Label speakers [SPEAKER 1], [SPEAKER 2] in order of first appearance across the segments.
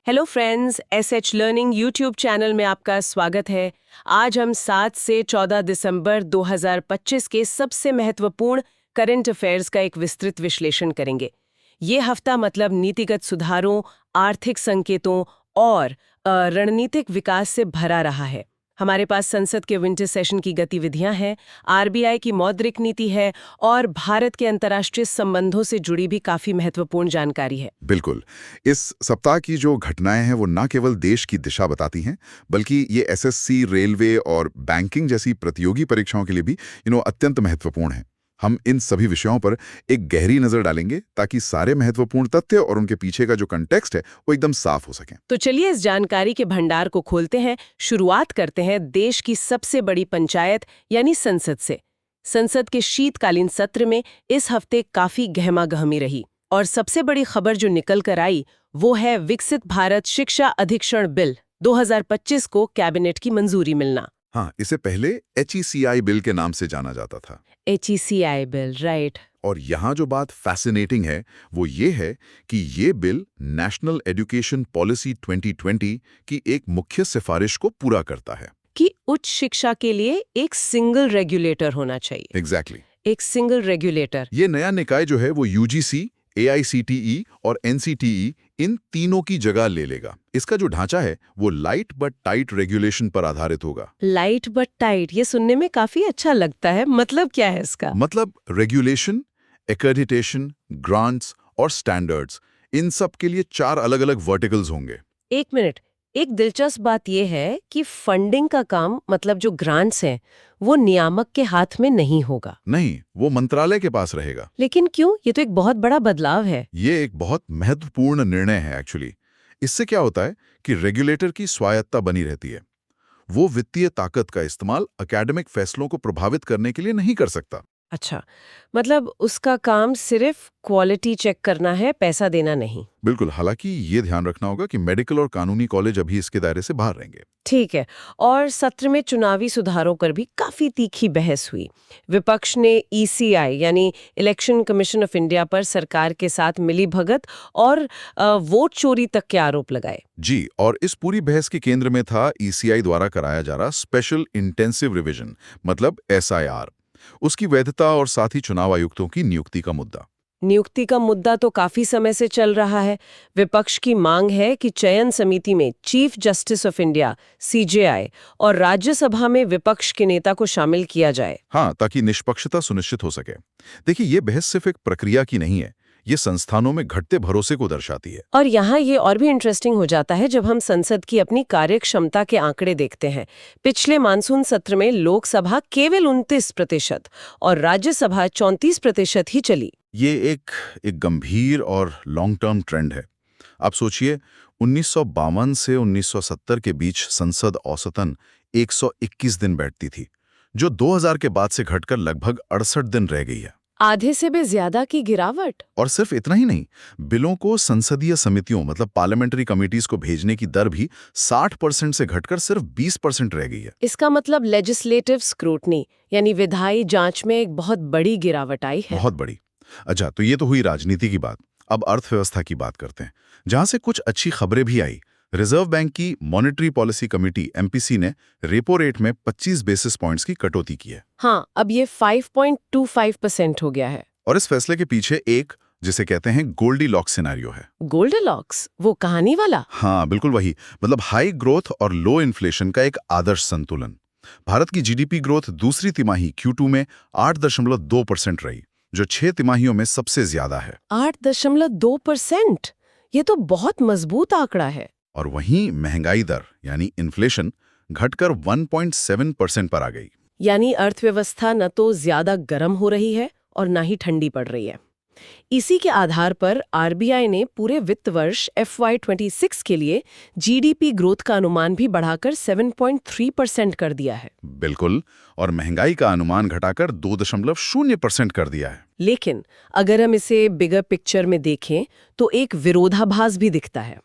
[SPEAKER 1] Hello friends, SH learning YouTube channel में आपका स्वागत है। आज हम 7 से 14 दिसंबर 2025 के सबसे महत्वपूर्ण करंट अफेयर्स का एक विस्तृत विश्लेषण करेंगे। ये हफ्ता मतलब नीतिगत सुधारों, आर्थिक संकेतों और रणनीतिक विकास से भरा रहा है। हमारे पास संसद के विंटर सेशन की गतिविधियां हैं, आरबीआई की मौद्रिक नीति है और भारत के अंतर्राष्ट्रीय संबंधों से जुड़ी भी काफी महत्वपूर्ण जानकारी है।
[SPEAKER 2] बिल्कुल। इस सप्ताह की जो घटनाएं हैं वो न केवल देश की दिशा बताती हैं, बल्कि ये एसएससी, रेलवे और बैंकिंग जैसी प्रतियोगी परीक्षाओं के लिए भी अत्यंत महत्वपूर्ण हैं। हम इन सभी विषयों पर एक गहरी नजर डालेंगे ताकि सारे महत्वपूर्ण तथ्य और उनके पीछे का जो कंटेक्स्ट है वो एकदम साफ हो सके।
[SPEAKER 1] तो चलिए इस जानकारी के भंडार को खोलते हैं। शुरुआत करते हैं देश की सबसे बड़ी पंचायत यानी संसद से। संसद के शीतकालीन सत्र में इस हफ्ते काफी गहमागहमी रही और सबसे बड़ी खबर जो निकल कर आई वो है विकसित भारत शिक्षा अधिक्षण बिल 2025 को कैबिनेट की मंजूरी मिलना।
[SPEAKER 2] हाँ, इसे पहले HECI बिल के नाम से जाना जाता था।
[SPEAKER 1] HECI bill, right.
[SPEAKER 2] और यहाँ जो बात फैसिनेटिंग है वो ये है कि ये बिल नेशनल एजुकेशन पॉलिसी 2020 की एक मुख्य सिफारिश को पूरा करता है
[SPEAKER 1] कि उच्च शिक्षा के लिए एक सिंगल रेगुलेटर होना चाहिए।
[SPEAKER 2] एग्जैक्टली।
[SPEAKER 1] एक सिंगल रेगुलेटर।
[SPEAKER 2] ये नया निकाय जो है वो UGC, AICTE और NCTE इन तीनों की जगह ले लेगा। इसका जो ढांचा है वो लाइट बट टाइट रेगुलेशन पर आधारित होगा।
[SPEAKER 1] लाइट बट टाइट, ये सुनने में काफी अच्छा लगता है। मतलब क्या है इसका?
[SPEAKER 2] मतलब रेगुलेशन, एक्रेडिटेशन, ग्रांट्स और स्टैंडर्ड्स, इन सब के लिए 4 अलग-अलग वर्टिकल्स होंगे।
[SPEAKER 1] एक मिनट, एक दिलचस्प बात यह है कि फंडिंग का काम, मतलब जो ग्रांट्स हैं, वो नियामक के हाथ में नहीं होगा।
[SPEAKER 2] नहीं, वो मंत्रालय के पास रहेगा।
[SPEAKER 1] लेकिन क्यों? ये तो एक बहुत बड़ा बदलाव है।
[SPEAKER 2] ये एक बहुत महत्वपूर्ण निर्णय है एक्चुअली। इससे क्या होता है कि रेगुलेटर की स्वायत्ता बनी रहती है। वो वित्तीय ताकत का इस्तेमाल एकेडमिक फैसलों को प्रभावित करने के लिए नहीं कर सकता।
[SPEAKER 1] अच्छा, मतलब उसका काम सिर्फ क्वालिटी चेक करना है, पैसा देना नहीं।
[SPEAKER 2] बिल्कुल। हालांकि ये ध्यान रखना होगा कि मेडिकल और कानूनी कॉलेज अभी इसके दायरे से बाहर रहेंगे।
[SPEAKER 1] ठीक है। और सत्र में चुनावी सुधारों पर भी काफी तीखी बहस हुई। विपक्ष ने ECI यानी इलेक्शन कमीशन ऑफ इंडिया पर सरकार के साथ मिलीभगत और वोट चोरी तक के आरोप लगाए।
[SPEAKER 2] जी, और इस पूरी बहस के केंद्र में था ECI द्वारा कराया जा रहा स्पेशल इंटेंसिव रिवीजन, मतलब SIR, उसकी वैधता और साथ ही चुनाव आयुक्तों की नियुक्ति का मुद्दा।
[SPEAKER 1] नियुक्ति का मुद्दा तो काफी समय से चल रहा है। विपक्ष की मांग है कि चयन समिति में chief justice of India CJI और राज्यसभा में विपक्ष के नेता को शामिल किया जाए।
[SPEAKER 2] हाँ, ताकि निष्पक्षता सुनिश्चित हो सके। देखिए, ये बहस सिर्फ एक प्रक्रिया की नहीं है, ये संस्थानों में घटते भरोसे को दर्शाती है।
[SPEAKER 1] और यहाँ ये और भी इंटरेस्टिंग हो जाता है जब हम संसद की अपनी कार्यक्षमता के आंकड़े देखते हैं। पिछले मानसून सत्र में लोकसभा केवल 29% और राज्यसभा 34% ही चली।
[SPEAKER 2] ये एक गंभीर और लॉन्ग टर्म ट्रेंड है। आप सोचिए, 1952 से 1970 के बीच संसद औसतन 121 दिन बैठती थी, जो 2000 के बाद से घटकर लगभग 68 दिन रह गई है।
[SPEAKER 1] आधे से भी ज्यादा की गिरावट।
[SPEAKER 2] और सिर्फ इतना ही नहीं, बिलों को संसदीय समितियों मतलब पार्लियामेंट्री कमिटीज को भेजने की दर भी 60% से घटकर सिर्फ 20% रह गई है।
[SPEAKER 1] इसका मतलब लेजिस्लेटिव स्क्रूटनी यानी विधायी जांच में एक बहुत बड़ी गिरावट आई है।
[SPEAKER 2] बहुत बड़ी। अच्छा, तो ये तो हुई राजनीति की बात। अब अर्थव्यवस्था की बात करते हैं, जहां से कुछ अच्छी खबरें भी आई। रिजर्व बैंक की मॉनेटरी पॉलिसी कमेटी MPC ने रेपो रेट में 25 बेसिस पॉइंट्स की कटौती की है।
[SPEAKER 1] हाँ, अब ये 5.25% हो गया है।
[SPEAKER 2] और इस फैसले के पीछे एक, जिसे कहते हैं गोल्डीलॉक्स सिनेरियो है।
[SPEAKER 1] गोल्डीलॉक्स, वो कहानी वाला?
[SPEAKER 2] हाँ, बिल्कुल वही। मतलब हाई ग्रोथ और लो इन्फ्लेशन का एक आदर्श संतुलन। भारत की GDP ग्रोथ दूसरी तिमाही Q2 में 8.2% रही, जो 6 तिमाहियों में सबसे ज्यादा है।
[SPEAKER 1] 8.2%? ये तो बहुत मजबूत आंकड़ा है।
[SPEAKER 2] और वहीं महंगाई दर यानी इन्फ्लेशन घटकर 1.7% पर आ गई।
[SPEAKER 1] यानी अर्थव्यवस्था न तो ज्यादा गर्म हो रही है और ना ही ठंडी पड़ रही है। इसी के आधार पर RBI ने पूरे वित्त वर्ष FY26 के लिए GDP ग्रोथ का अनुमान भी बढ़ाकर 7.3% कर दिया है।
[SPEAKER 2] बिल्कुल। और महंगाई का अनुमान घटाकर 2.0% कर दिया है।
[SPEAKER 1] लेकिन अगर हम इसे बिगर पिक्चर में देखें तो एक विरोधाभास भी दिखता है।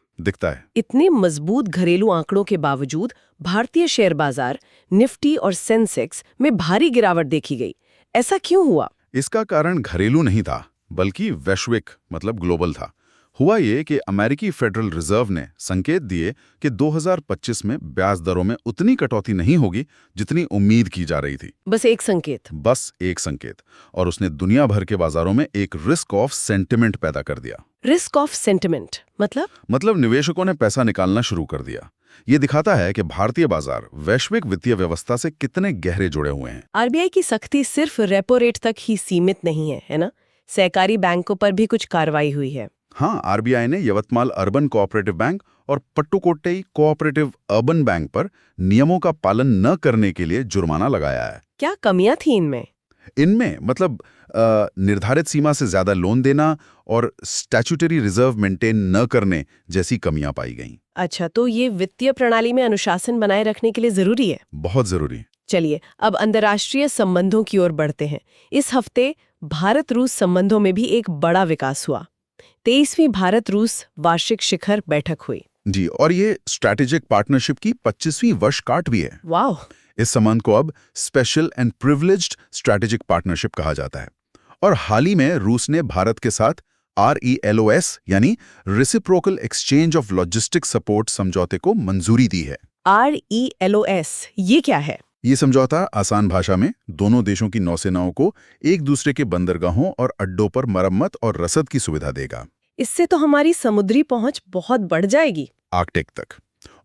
[SPEAKER 1] इतने मजबूत घरेलू आंकड़ों के बावजूद भारतीय शेयर बाजार निफ्टी और सेंसेक्स में भारी गिरावट देखी गई। ऐसा क्यों हुआ?
[SPEAKER 2] इसका कारण घरेलू नहीं था, बल्कि वैश्विक मतलब ग्लोबल था। हुआ ये कि अमेरिकी फेडरल रिजर्व ने संकेत दिए कि 2025 में ब्याज दरों में उतनी कटौती नहीं होगी जितनी उम्मीद की जा रही थी।
[SPEAKER 1] बस एक संकेत।
[SPEAKER 2] बस एक संकेत। और उसने दुनिया भर के बाजारों में एक रिस्क ऑफ सेंटिमेंट पैदा कर दिया।
[SPEAKER 1] रिस्क ऑफ सेंटिमेंट
[SPEAKER 2] मतलब निवेशकों ने पैसा निकालना शुरू कर दिया। ये दिखाता है कि भारतीय बाजार वैश्विक वित्तीय व्यवस्था से कितने गहरे जुड़े हुए हैं।
[SPEAKER 1] आरबीआई की सख्ती सिर्फ रेपो रेट तक ही सीमित नहीं है ना? सहकारी बैंकों पर भी कुछ कार्रवाई हुई है।
[SPEAKER 2] हाँ, आरबीआई ने यवतमाल अर्बन कोऑपरेटिव बैंक और पट्टुकोट्टई कोऑपरेटिव अर्बन बैंक पर नियमों का पालन न करने के लिए जुर्माना लगाया है।
[SPEAKER 1] क्या कमियां थी इनमें?
[SPEAKER 2] इनमें मतलब निर्धारित सीमा से ज्यादा लोन देना और स्टैट्यूटरी रिजर्व मेंटेन न करने जैसी कमियां पाई गईं।
[SPEAKER 1] अच्छा, तो ये वित्तीय प्रणाली में अनुशासन बनाए रखने के लिए जरूरी है।
[SPEAKER 2] बहुत जरूरी।
[SPEAKER 1] चलिए अब अंतर्राष्ट्रीय संबंधों की ओर बढ़ते हैं। इस हफ्ते भारत रूस संबंधों में भी एक बड़ा विकास हुआ। 23वीं भारत रूस वार्षिक शिखर बैठक हुई
[SPEAKER 2] जी, और ये स्ट्रैटेजिक पार्टनरशिप की 25वीं वर्षगांठ भी है।
[SPEAKER 1] वाह!
[SPEAKER 2] इस संबंध को अब special and privileged strategic partnership कहा जाता है। और हाल ही में रूस ने भारत के साथ RELOS यानी reciprocal exchange of logistic support समझौते को मंजूरी दी है।
[SPEAKER 1] RELOS ये क्या है?
[SPEAKER 2] ये समझौता आसान भाषा में दोनों देशों की नौसेनाओं को एक दूसरे के बंदरगाहों और अड्डों पर मरम्मत और रसद की सुविधा देगा।
[SPEAKER 1] इससे तो हमारी समुद्री पहुंच बहुत बढ़ जाएगी।
[SPEAKER 2] आर्कटिक तक।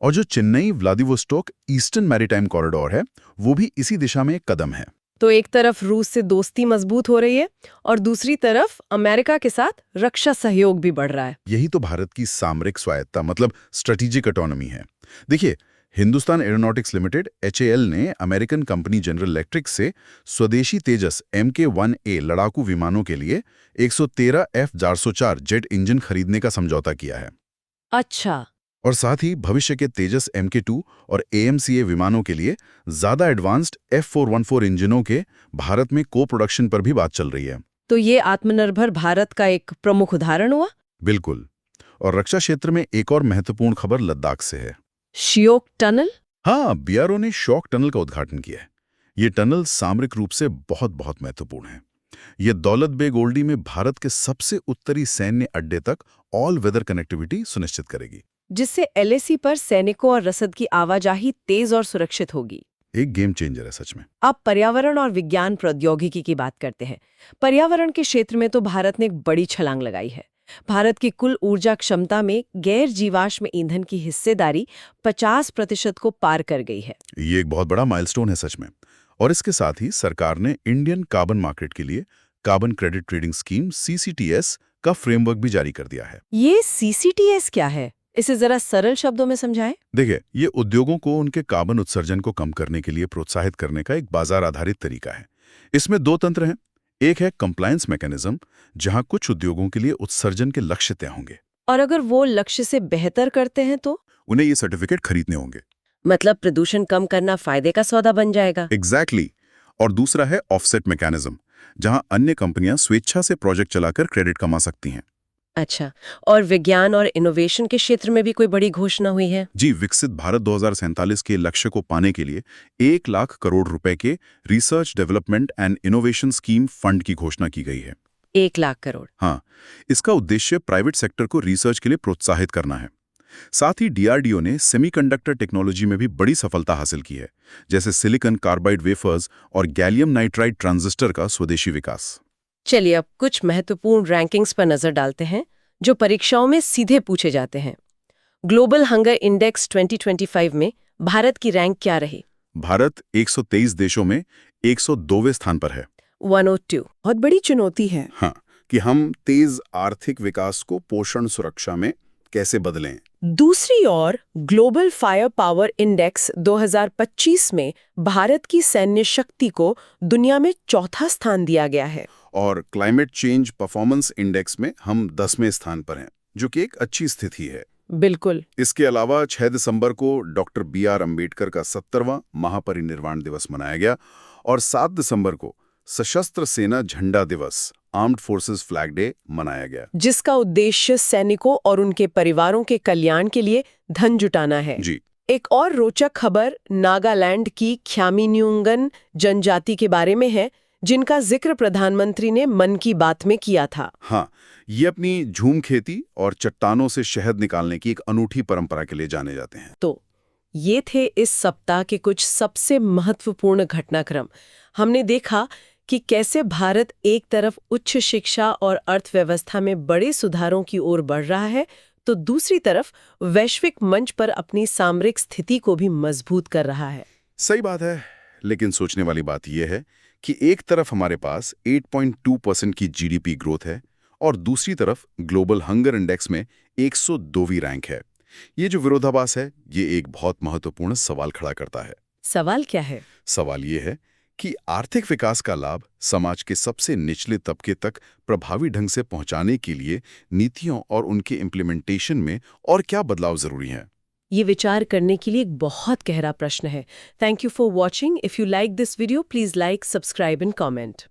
[SPEAKER 2] और जो Chennai Vladivostok eastern maritime corridor है, वो भी इसी दिशा में एक कदम है।
[SPEAKER 1] तो एक तरफ रूस से दोस्ती मजबूत हो रही है और दूसरी तरफ अमेरिका के साथ रक्षा सहयोग भी बढ़ रहा है।
[SPEAKER 2] यही तो भारत की सामरिक स्वायत्ता मतलब स्ट्रेटेजिक ऑटोनॉमी है। देखिए, हिंदुस्तान एरोनॉटिक्स लिमिटेड HAL ने अमेरिकन कंपनी जनरल इलेक्ट्रिक से स्वदेशी तेजस MK-1A लड़ाकू विमानों के लिए 113 F-404 जेट इंजन खरीदने का समझौता किया है।
[SPEAKER 1] अच्छा।
[SPEAKER 2] और साथ ही भविष्य के तेजस MK-2 और AMCA विमानों के लिए ज्यादा एडवांस्ड F-414 इंजनों के भारत में को प्रोडक्शन पर भी बात चल रही है।
[SPEAKER 1] तो ये आत्मनिर्भर भारत का एक प्रमुख उदाहरण हुआ।
[SPEAKER 2] बिल्कुल। और रक्षा क्षेत्र में एक और महत्वपूर्ण खबर लद्दाख से है।
[SPEAKER 1] श्योक टनल?
[SPEAKER 2] हाँ, BRO ने श्योक टनल का उद्घाटन किया है। ये टनल सामरिक रूप से बहुत महत्वपूर्ण है। ये दौलत बेग ओल्डी में भारत के सबसे उत्तरी सैन्य अड्डे तक ऑल वेदर कनेक्टिविटी सुनिश्चित करेगी,
[SPEAKER 1] जिससे LAC पर सैनिकों और रसद की आवाजाही तेज और सुरक्षित होगी।
[SPEAKER 2] एक गेम चेंजर है सच में।
[SPEAKER 1] अब पर्यावरण और विज्ञान प्रौद्योगिकी की बात करते हैं। पर्यावरण के क्षेत्र में तो भारत ने एक बड़ी छलांग लगाई है। भारत की कुल ऊर्जा क्षमता में गैर जीवाश्म ईंधन की हिस्सेदारी 50% को पार कर गई है।
[SPEAKER 2] ये एक बहुत बड़ा माइलस्टोन है सच में। और इसके साथ ही सरकार ने इंडियन कार्बन मार्केट के लिए carbon credit trading scheme CCTS का फ्रेमवर्क भी जारी कर दिया है।
[SPEAKER 1] ये CCTS क्या है? इसे जरा सरल शब्दों में समझाएं।
[SPEAKER 2] देखिए, ये उद्योगों को उनके कार्बन उत्सर्जन को कम करने के लिए प्रोत्साहित करने का एक बाजार आधारित तरीका है। इसमें दो तंत्र हैं। एक है कंप्लायंस मैकेनिज्म, जहां कुछ उद्योगों के लिए उत्सर्जन के लक्ष्य तय होंगे,
[SPEAKER 1] और अगर वो लक्ष्य से बेहतर करते हैं तो
[SPEAKER 2] उन्हें ये सर्टिफिकेट खरीदने होंगे।
[SPEAKER 1] मतलब प्रदूषण कम करना फायदे का सौदा बन जाएगा।
[SPEAKER 2] एग्जैक्टली। और दूसरा है ऑफसेट मैकेनिज्म, जहां अन्य कंपनियां स्वेच्छा से प्रोजेक्ट चलाकर क्रेडिट कमा सकती हैं।
[SPEAKER 1] अच्छा, और विज्ञान और इनोवेशन के क्षेत्र में भी कोई बड़ी घोषणा हुई है?
[SPEAKER 2] जी, विकसित भारत 2047 के लक्ष्य को पाने के लिए 1 लाख करोड़ रुपए के research development and innovation scheme fund की घोषणा की गई है।
[SPEAKER 1] 1 लाख करोड़?
[SPEAKER 2] हाँ, इसका उद्देश्य प्राइवेट सेक्टर को रिसर्च के लिए प्रोत्साहित करना है। साथ ही DRDO ने सेमीकंडक्टर टेक्नोलॉजी में भी बड़ी सफलता हासिल की है, जैसे सिलिकॉन कार्बाइड वेफर्स और गैलियम नाइट्राइड ट्रांजिस्टर का स्वदेशी विकास।
[SPEAKER 1] चलिए अब कुछ महत्वपूर्ण रैंकिंग्स पर नजर डालते हैं जो परीक्षाओं में सीधे पूछे जाते हैं। ग्लोबल हंगर इंडेक्स 2025 में भारत की रैंक क्या रही?
[SPEAKER 2] भारत 123 देशों में 102वें स्थान पर है।
[SPEAKER 1] 102 बहुत बड़ी चुनौती है।
[SPEAKER 2] हाँ, कि हम तेज आर्थिक विकास को पोषण सुरक्षा में कैसे बदलें।
[SPEAKER 1] दूसरी ओर ग्लोबल फायर पावर इंडेक्स 2025 में भारत की सैन्य शक्ति को दुनिया में चौथा स्थान दिया गया है।
[SPEAKER 2] और क्लाइमेट चेंज परफॉर्मेंस इंडेक्स में हम 10वें स्थान पर हैं, जो कि एक अच्छी स्थिति है।
[SPEAKER 1] बिल्कुल।
[SPEAKER 2] इसके अलावा 6 दिसंबर को डॉक्टर BR अम्बेडकर का 70वां महापरिनिर्वाण दिवस मनाया गया और 7 दिसंबर को सशस्त्र सेना झंडा दिवस आर्म्ड फोर्सेस फ्लैग डे मनाया गया,
[SPEAKER 1] जिसका उद्देश्य सैनिकों और उनके परिवारों के कल्याण के लिए धन जुटाना है।
[SPEAKER 2] जी।
[SPEAKER 1] एक और रोचक खबर नागालैंड की ख्यामिन्युंगन जनजाति के बारे में है, जिनका जिक्र प्रधानमंत्री ने मन की बात में किया था।
[SPEAKER 2] हाँ,
[SPEAKER 3] ये अपनी झूम खेती और चट्टानों से शहद निकालने की एक अनूठी परंपरा के लिए जाने जाते हैं।
[SPEAKER 1] तो ये थे इस सप्ताह के कुछ सबसे महत्वपूर्ण घटनाक्रम। हमने देखा कि कैसे भारत एक तरफ उच्च शिक्षा और अर्थव्यवस्था में बड़े सुधारों की ओर बढ़ रहा है, तो दूसरी तरफ वैश्विक मंच पर अपनी सामरिक स्थिति को भी मजबूत कर रहा है।
[SPEAKER 3] सही बात है, लेकिन सोचने वाली बात यह है कि एक तरफ हमारे पास 8.2% की जीडीपी ग्रोथ है और दूसरी तरफ ग्लोबल हंगर इंडेक्स में 102वीं रैंक है। ये जो विरोधाभास है, ये एक बहुत महत्वपूर्ण सवाल खड़ा करता है।
[SPEAKER 1] सवाल क्या है?
[SPEAKER 3] सवाल ये है कि आर्थिक विकास का लाभ समाज के सबसे निचले तबके तक प्रभावी ढंग से पहुंचाने के लिए नीतियों और उनके इम्प्लीमेंटेशन में और क्या बदलाव जरूरी हैं?
[SPEAKER 1] ये विचार करने के लिए एक बहुत गहरा प्रश्न है। Thank you for watching. If you like this video, please like, subscribe and comment.